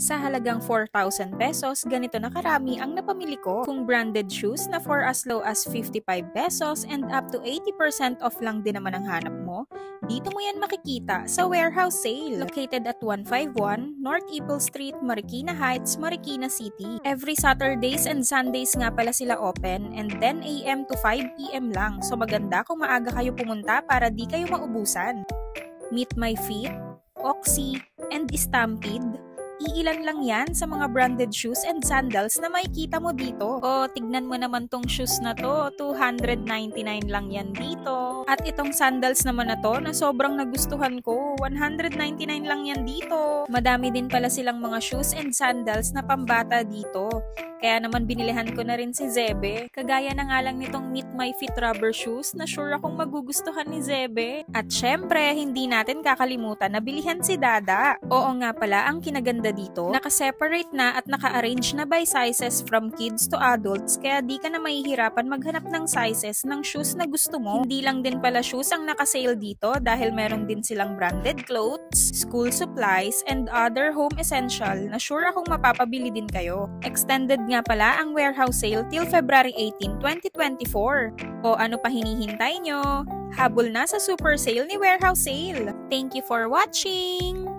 Sa halagang 4,000 pesos, ganito na karami ang napamili ko. Kung branded shoes na for as low as 55 pesos and up to 80% off lang din naman ang hanap mo, dito mo yan makikita sa warehouse sale. Located at 151 North Iple Street, Marikina Heights, Marikina City. Every Saturdays and Sundays nga pala sila open and 10 AM to 5 PM lang. So maganda kung maaga kayo pumunta para di kayo maubusan. Meet My Feet, Oxy, and Stampede. Iilan lang yan sa mga branded shoes and sandals na makikita mo dito. O, tignan mo naman tong shoes na to, 299 lang yan dito. At itong sandals naman na to, na sobrang nagustuhan ko, 199 lang yan dito. Madami din pala silang mga shoes and sandals na pambata dito. Kaya naman binilihan ko na rin si Zebe. Kagaya na nga lang nitong Meet My Feet rubber shoes na sure akong magugustuhan ni Zebe. At syempre, hindi natin kakalimutan na bilihan si Dada. Oo nga pala, ang kinaganda dito, naka-separate na at naka-arrange na by sizes from kids to adults, kaya di ka na mahihirapan maghanap ng sizes ng shoes na gusto mo. Hindi lang din pala shoes ang naka-sale dito dahil meron din silang branded clothes, school supplies, and other home essential na sure akong mapapabili din kayo. Extended nga pala ang warehouse sale till February 18, 2024. O ano pa hinihintay nyo? Habol na sa super sale ni warehouse sale. Thank you for watching!